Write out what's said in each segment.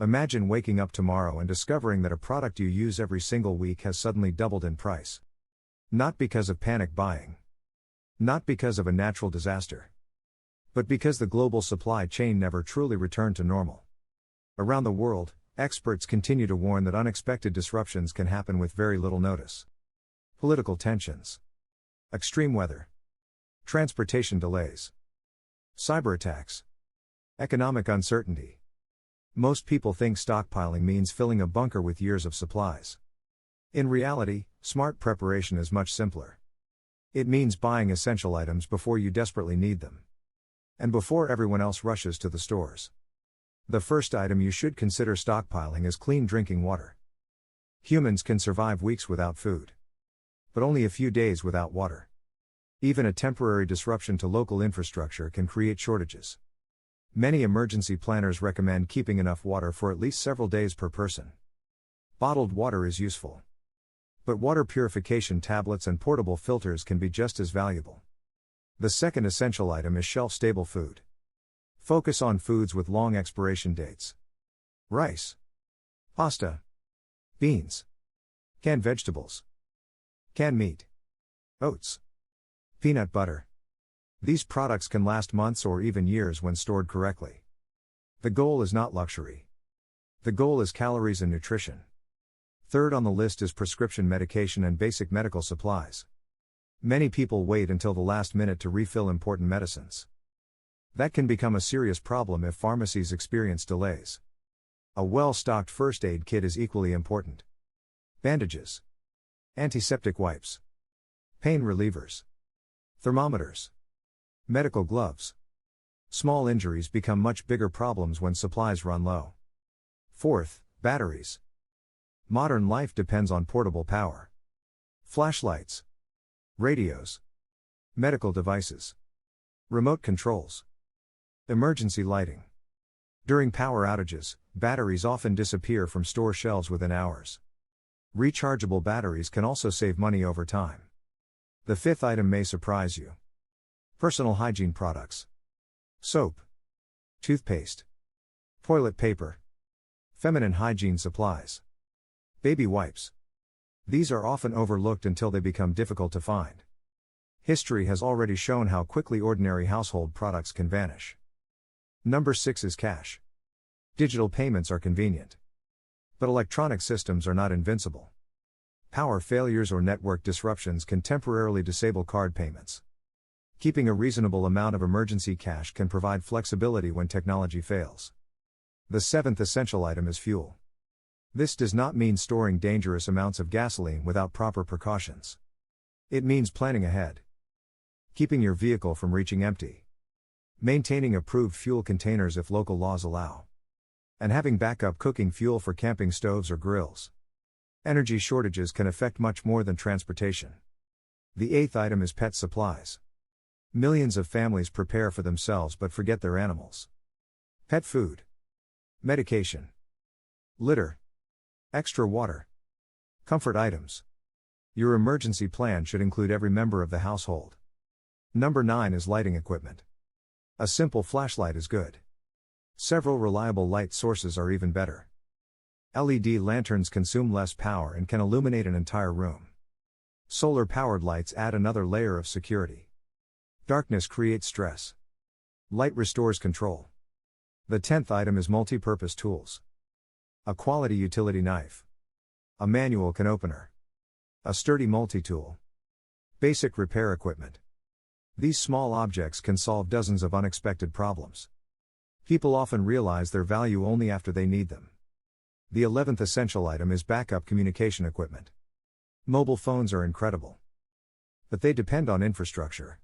Imagine waking up tomorrow and discovering that a product you use every single week has suddenly doubled in price. Not because of panic buying. Not because of a natural disaster. But because the global supply chain never truly returned to normal. Around the world, experts continue to warn that unexpected disruptions can happen with very little notice. Political tensions. Extreme weather. Transportation delays. Cyber attacks. Economic uncertainty. Most people think stockpiling means filling a bunker with years of supplies. In reality, smart preparation is much simpler. It means buying essential items before you desperately need them. And before everyone else rushes to the stores. The first item you should consider stockpiling is clean drinking water. Humans can survive weeks without food. But only a few days without water. Even a temporary disruption to local infrastructure can create shortages. Many emergency planners recommend keeping enough water for at least several days per person. Bottled water is useful. But water purification tablets and portable filters can be just as valuable. The second essential item is shelf-stable food. Focus on foods with long expiration dates. Rice. Pasta. Beans. Canned vegetables. Canned meat. Oats. Peanut butter. These products can last months or even years when stored correctly. The goal is not luxury. The goal is calories and nutrition. Third on the list is prescription medication and basic medical supplies. Many people wait until the last minute to refill important medicines. That can become a serious problem if pharmacies experience delays. A well-stocked first aid kit is equally important. Bandages. Antiseptic wipes. Pain relievers. Thermometers. Medical gloves. Small injuries become much bigger problems when supplies run low. Fourth, batteries. Modern life depends on portable power. Flashlights. Radios. Medical devices. Remote controls. Emergency lighting. During power outages, batteries often disappear from store shelves within hours. Rechargeable batteries can also save money over time. The fifth item may surprise you. Personal hygiene products. Soap. Toothpaste. Toilet paper. Feminine hygiene supplies. Baby wipes. These are often overlooked until they become difficult to find. History has already shown how quickly ordinary household products can vanish. Number 6 is cash. Digital payments are convenient. But electronic systems are not invincible. Power failures or network disruptions can temporarily disable card payments. Keeping a reasonable amount of emergency cash can provide flexibility when technology fails. The seventh essential item is fuel. This does not mean storing dangerous amounts of gasoline without proper precautions. It means planning ahead. Keeping your vehicle from reaching empty. Maintaining approved fuel containers if local laws allow. And having backup cooking fuel for camping stoves or grills. Energy shortages can affect much more than transportation. The eighth item is pet supplies. Millions of families prepare for themselves but forget their animals. Pet food. Medication. Litter. Extra water. Comfort items. Your emergency plan should include every member of the household. Number 9 is lighting equipment. A simple flashlight is good. Several reliable light sources are even better. LED lanterns consume less power and can illuminate an entire room. Solar-powered lights add another layer of security. Darkness creates stress. Light restores control. The 10th item is multi-purpose tools. A quality utility knife. A manual can opener. A sturdy multi-tool. Basic repair equipment. These small objects can solve dozens of unexpected problems. People often realize their value only after they need them. The 11th essential item is backup communication equipment. Mobile phones are incredible. But they depend on infrastructure.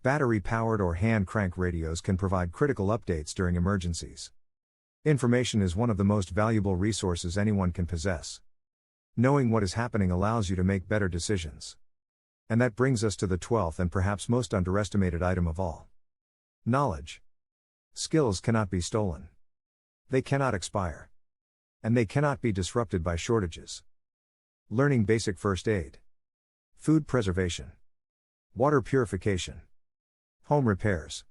Battery-powered or hand-crank radios can provide critical updates during emergencies. Information is one of the most valuable resources anyone can possess. Knowing what is happening allows you to make better decisions. And that brings us to the 12th and perhaps most underestimated item of all. Knowledge. Skills cannot be stolen. They cannot expire. And they cannot be disrupted by shortages. Learning basic first aid. Food preservation. Water purification. Home repairs.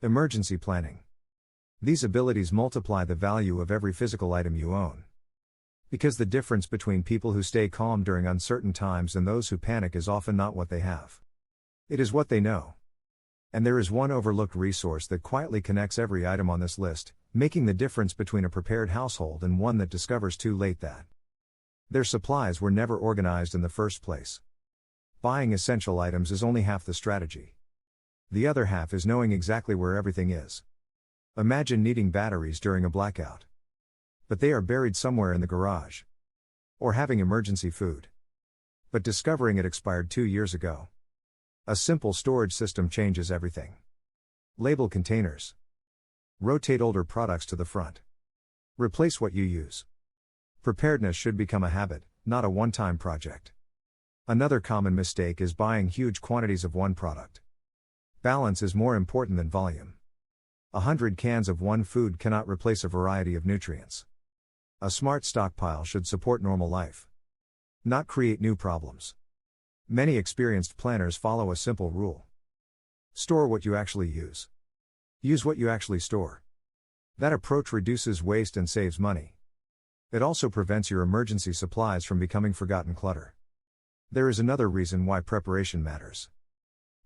Emergency planning. These abilities multiply the value of every physical item you own. Because the difference between people who stay calm during uncertain times and those who panic is often not what they have. It is what they know. And there is one overlooked resource that quietly connects every item on this list, making the difference between a prepared household and one that discovers too late that their supplies were never organized in the first place. Buying essential items is only half the strategy. The other half is knowing exactly where everything is. Imagine needing batteries during a blackout. But they are buried somewhere in the garage. Or having emergency food. But discovering it expired 2 years ago. A simple storage system changes everything. Label containers. Rotate older products to the front. Replace what you use. Preparedness should become a habit, not a one-time project. Another common mistake is buying huge quantities of one product. Balance is more important than volume. 100 cans of one food cannot replace a variety of nutrients. A smart stockpile should support normal life, not create new problems. Many experienced planners follow a simple rule. Store what you actually use. Use what you actually store. That approach reduces waste and saves money. It also prevents your emergency supplies from becoming forgotten clutter. There is another reason why preparation matters.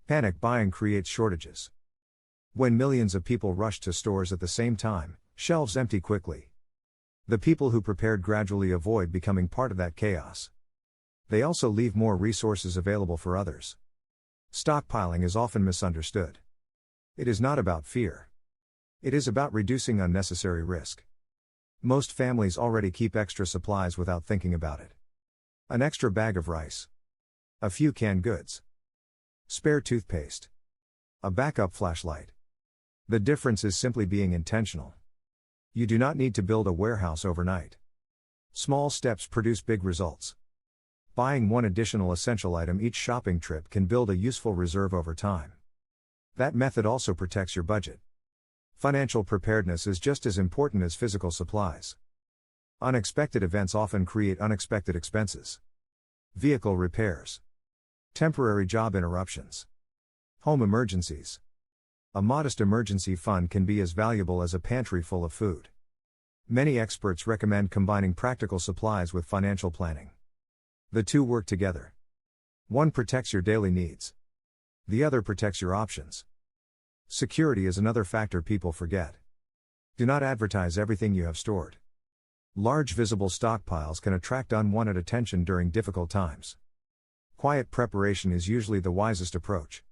Panic buying creates shortages. When millions of people rush to stores at the same time, shelves empty quickly. The people who prepared gradually avoid becoming part of that chaos. They also leave more resources available for others. Stockpiling is often misunderstood. It is not about fear. It is about reducing unnecessary risk. Most families already keep extra supplies without thinking about it. An extra bag of rice. A few canned goods. Spare toothpaste. A backup flashlight. The difference is simply being intentional. You do not need to build a warehouse overnight. Small steps produce big results. Buying one additional essential item each shopping trip can build a useful reserve over time. That method also protects your budget. Financial preparedness is just as important as physical supplies. Unexpected events often create unexpected expenses. Vehicle repairs. Temporary job interruptions. Home emergencies. A modest emergency fund can be as valuable as a pantry full of food. Many experts recommend combining practical supplies with financial planning. The two work together. One protects your daily needs. The other protects your options. Security is another factor people forget. Do not advertise everything you have stored. Large visible stockpiles can attract unwanted attention during difficult times. Quiet preparation is usually the wisest approach.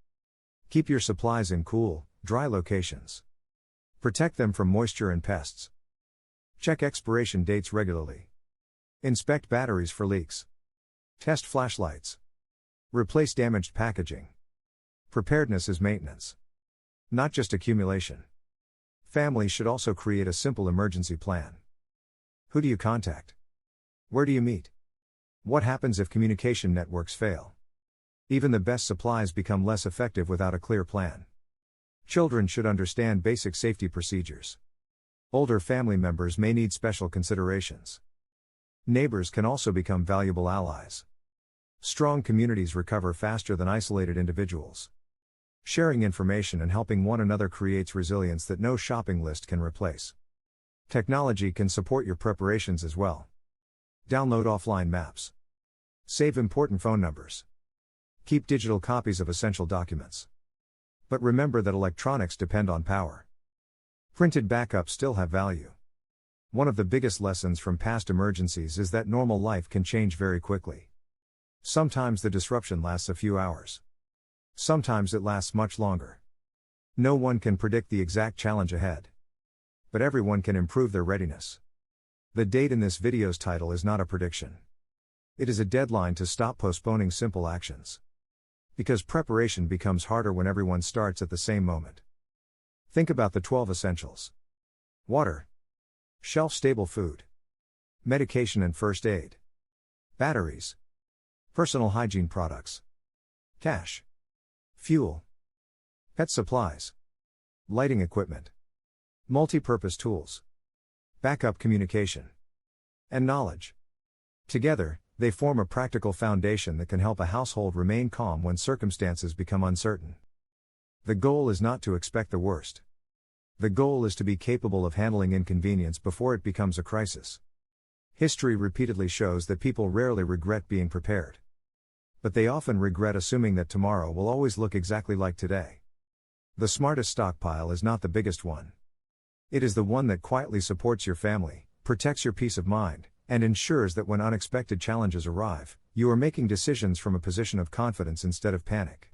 Keep your supplies in cool, dry locations. Protect them from moisture and pests. Check expiration dates regularly. Inspect batteries for leaks. Test flashlights. Replace damaged packaging. Preparedness is maintenance, not just accumulation. Families should also create a simple emergency plan. Who do you contact? Where do you meet? What happens if communication networks fail? Even the best supplies become less effective without a clear plan. Children should understand basic safety procedures. Older family members may need special considerations. Neighbors can also become valuable allies. Strong communities recover faster than isolated individuals. Sharing information and helping one another creates resilience that no shopping list can replace. Technology can support your preparations as well. Download offline maps. Save important phone numbers. Keep digital copies of essential documents. But remember that electronics depend on power. Printed backups still have value. One of the biggest lessons from past emergencies is that normal life can change very quickly. Sometimes the disruption lasts a few hours. Sometimes it lasts much longer. No one can predict the exact challenge ahead. But everyone can improve their readiness. The date in this video's title is not a prediction. It is a deadline to stop postponing simple actions. Because preparation becomes harder when everyone starts at the same moment. Think about the 12 essentials. Water. Shelf-stable food. Medication and first aid. Batteries. Personal hygiene products. Cash. Fuel. Pet supplies. Lighting equipment. Multi-purpose tools. Backup communication. And knowledge. Together, they form a practical foundation that can help a household remain calm when circumstances become uncertain. The goal is not to expect the worst, The goal is to be capable of handling inconvenience before it becomes a crisis. History repeatedly shows that people rarely regret being prepared. But they often regret assuming that tomorrow will always look exactly like today. The smartest stockpile is not the biggest one. It is the one that quietly supports your family, protects your peace of mind, and ensures that when unexpected challenges arrive, you are making decisions from a position of confidence instead of panic.